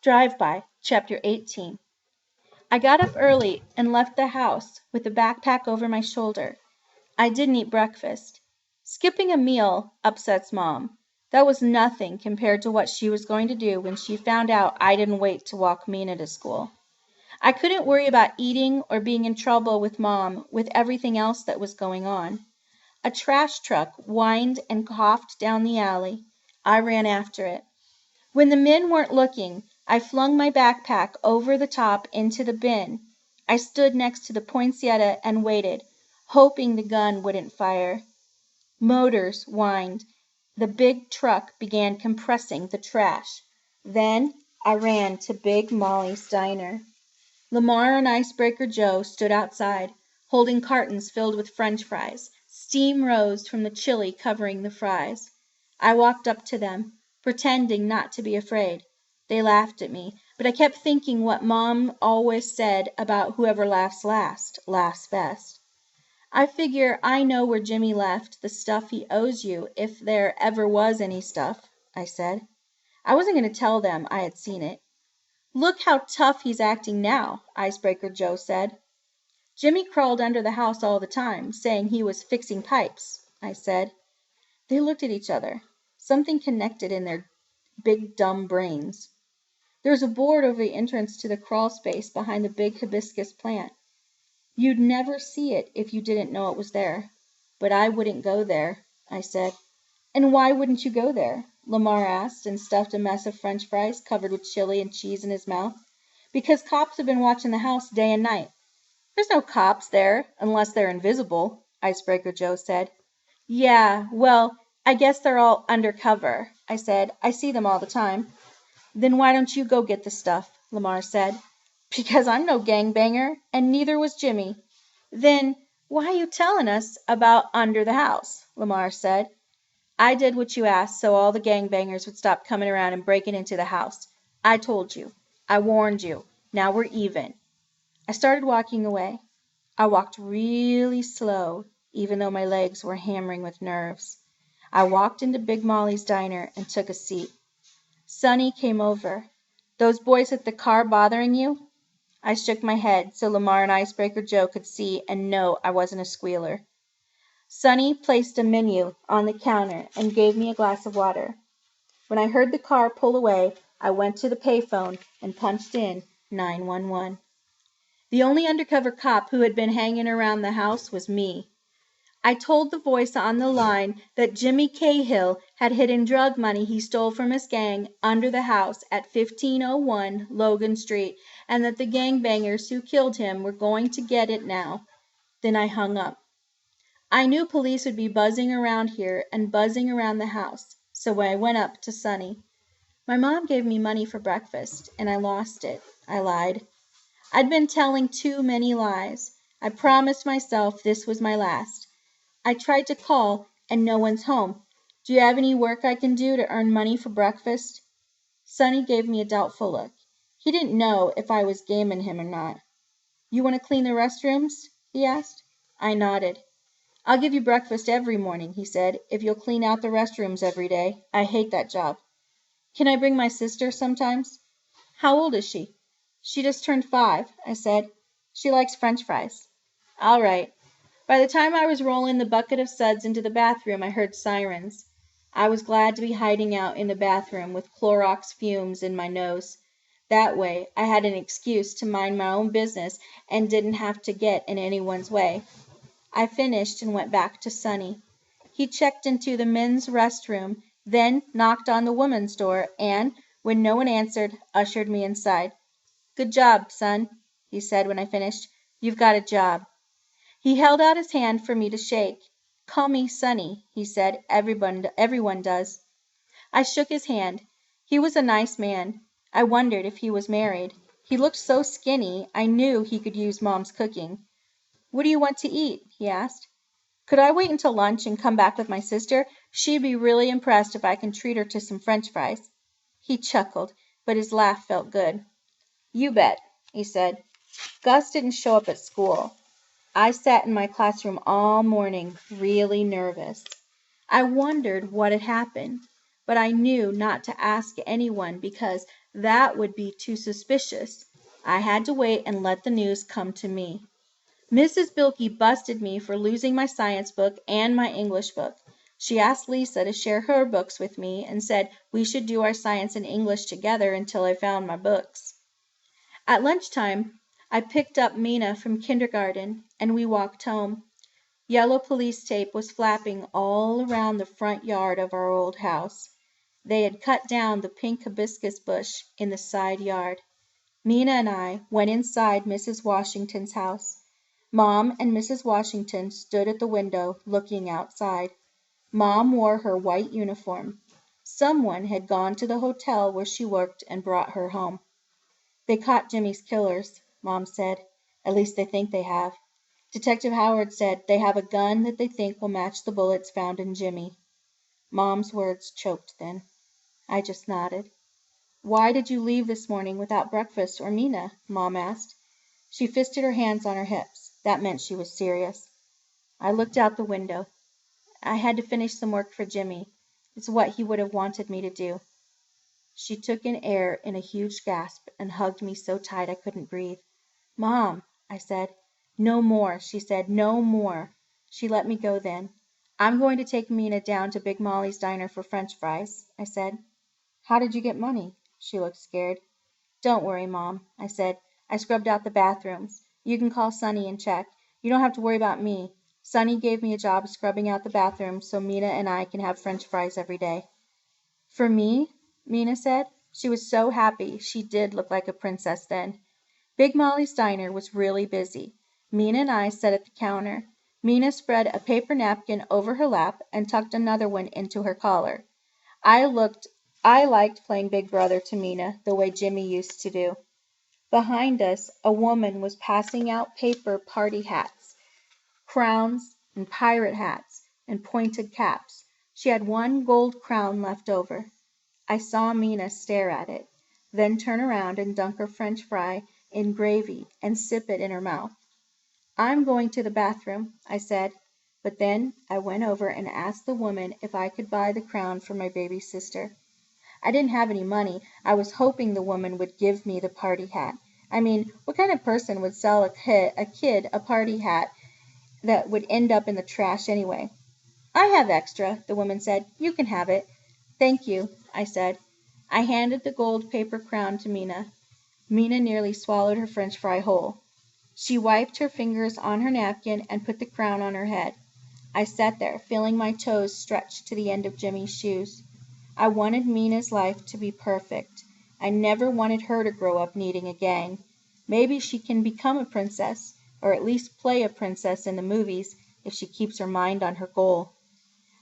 Drive-by, Chapter 18. I got up early and left the house with the backpack over my shoulder. I didn't eat breakfast. Skipping a meal upsets Mom. That was nothing compared to what she was going to do when she found out I didn't wait to walk Mina to school. I couldn't worry about eating or being in trouble with Mom with everything else that was going on. A trash truck whined and coughed down the alley. I ran after it. When the men weren't looking, I flung my backpack over the top into the bin. I stood next to the poinsettia and waited, hoping the gun wouldn't fire. Motors whined. The big truck began compressing the trash. Then I ran to Big Molly's diner. Lamar and Icebreaker Joe stood outside, holding cartons filled with French fries. Steam rose from the chili covering the fries. I walked up to them, pretending not to be afraid. They laughed at me, but I kept thinking what Mom always said about whoever laughs last, laughs best. I figure I know where Jimmy left the stuff he owes you, if there ever was any stuff, I said. I wasn't going to tell them I had seen it. Look how tough he's acting now, Icebreaker Joe said. Jimmy crawled under the house all the time, saying he was fixing pipes, I said. They looked at each other. Something connected in their big dumb brains. There's a board over the entrance to the crawl space behind the big hibiscus plant. You'd never see it if you didn't know it was there. But I wouldn't go there, I said. And why wouldn't you go there? Lamar asked, and stuffed a mess of French fries covered with chili and cheese in his mouth. Because cops have been watching the house day and night. There's no cops there, unless they're invisible, Icebreaker Joe said. Yeah, well, I guess they're all undercover, I said. I see them all the time. Then why don't you go get the stuff, Lamar said. Because I'm no gangbanger, and neither was Jimmy. Then why are you telling us about under the house, Lamar said. I did what you asked so all the gangbangers would stop coming around and breaking into the house. I told you. I warned you. Now we're even. I started walking away. I walked really slow, even though my legs were hammering with nerves. I walked into Big Molly's diner and took a seat. Sonny came over. Those boys at the car bothering you? I shook my head so Lamar and Icebreaker Joe could see and know I wasn't a squealer. Sonny placed a menu on the counter and gave me a glass of water. When I heard the car pull away, I went to the payphone and punched in 911. The only undercover cop who had been hanging around the house was me. I told the voice on the line that Jimmy Cahill had hidden drug money he stole from his gang under the house at 1501 Logan Street, and that the gangbangers who killed him were going to get it now. Then I hung up. I knew police would be buzzing around here and buzzing around the house, so I went up to Sonny. My mom gave me money for breakfast, and I lost it, I lied. I'd been telling too many lies. I promised myself this was my last. I tried to call, and no one's home. Do you have any work I can do to earn money for breakfast? Sonny gave me a doubtful look. He didn't know if I was gaming him or not. You want to clean the restrooms? He asked. I nodded. I'll give you breakfast every morning, he said, if you'll clean out the restrooms every day. I hate that job. Can I bring my sister sometimes? How old is she? She just turned 5, I said. She likes French fries. All right. By the time I was rolling the bucket of suds into the bathroom, I heard sirens. I was glad to be hiding out in the bathroom with Clorox fumes in my nose. That way, I had an excuse to mind my own business and didn't have to get in anyone's way. I finished and went back to Sonny. He checked into the men's restroom, then knocked on the women's door, and, when no one answered, ushered me inside. Good job, son, he said when I finished. You've got a job. He held out his hand for me to shake. Call me Sonny, he said. Everyone does. I shook his hand. He was a nice man. I wondered if he was married. He looked so skinny, I knew he could use Mom's cooking. What do you want to eat? He asked. Could I wait until lunch and come back with my sister? She'd be really impressed if I can treat her to some French fries. He chuckled, but his laugh felt good. You bet, he said. Gus didn't show up at school. I sat in my classroom all morning, really nervous. I wondered what had happened, but I knew not to ask anyone because That would be too suspicious. I had to wait and let the news come to me. Mrs. Bilkey busted me for losing my science book and my English book. She asked Lisa to share her books with me and said we should do our science and English together until I found my books. At lunchtime, I picked up Mina from kindergarten and we walked home. Yellow police tape was flapping all around the front yard of our old house. They had cut down the pink hibiscus bush in the side yard. Mina and I went inside Mrs. Washington's house. Mom and Mrs. Washington stood at the window looking outside. Mom wore her white uniform. Someone had gone to the hotel where she worked and brought her home. They caught Jimmy's killers, Mom said. At least they think they have. Detective Howard said they have a gun that they think will match the bullets found in Jimmy. Mom's words choked then. I just nodded. Why did you leave this morning without breakfast or Mina? Mom asked. She fisted her hands on her hips. That meant she was serious. I looked out the window. I had to finish some work for Jimmy. It's what he would have wanted me to do. She took in air in a huge gasp and hugged me so tight I couldn't breathe. Mom, I said. No more, she said, no more. She let me go then. I'm going to take Mina down to Big Molly's diner for French fries, I said. How did you get money? She looked scared. Don't worry, Mom, I said. I scrubbed out the bathrooms. You can call Sonny and check. You don't have to worry about me. Sonny gave me a job scrubbing out the bathrooms so Mina and I can have French fries every day. For me? Mina said. She was so happy. She did look like a princess then. Big Molly's diner was really busy. Mina and I sat at the counter. Mina spread a paper napkin over her lap and tucked another one into her collar. I liked playing Big Brother to Mina the way Jimmy used to do. Behind us, a woman was passing out paper party hats, crowns, and pirate hats, and pointed caps. She had one gold crown left over. I saw Mina stare at it, then turn around and dunk her French fry in gravy and sip it in her mouth. I'm going to the bathroom, I said, but then I went over and asked the woman if I could buy the crown for my baby sister. I didn't have any money. I was hoping the woman would give me the party hat. I mean, what kind of person would sell a kid a party hat that would end up in the trash anyway? I have extra, the woman said. You can have it. Thank you, I said. I handed the gold paper crown to Mina. Mina nearly swallowed her French fry whole. She wiped her fingers on her napkin and put the crown on her head. I sat there, feeling my toes stretched to the end of Jimmy's shoes. I wanted Mina's life to be perfect. I never wanted her to grow up needing a gang. Maybe she can become a princess, or at least play a princess in the movies if she keeps her mind on her goal.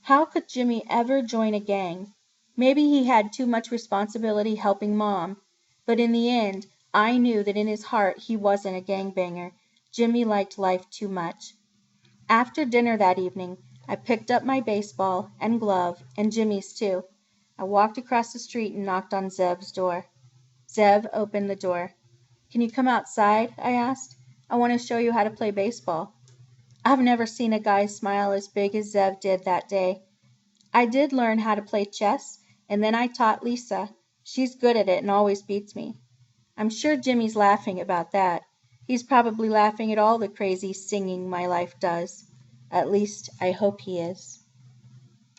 How could Jimmy ever join a gang? Maybe he had too much responsibility helping Mom. But in the end, I knew that in his heart he wasn't a gangbanger. Jimmy liked life too much. After dinner that evening, I picked up my baseball and glove, and Jimmy's too. I walked across the street and knocked on Zeb's door. Zeb opened the door. Can you come outside? I asked. I want to show you how to play baseball. I've never seen a guy smile as big as Zeb did that day. I did learn how to play chess, and then I taught Lisa. She's good at it and always beats me. I'm sure Jimmy's laughing about that. He's probably laughing at all the crazy singing my life does. At least, I hope he is.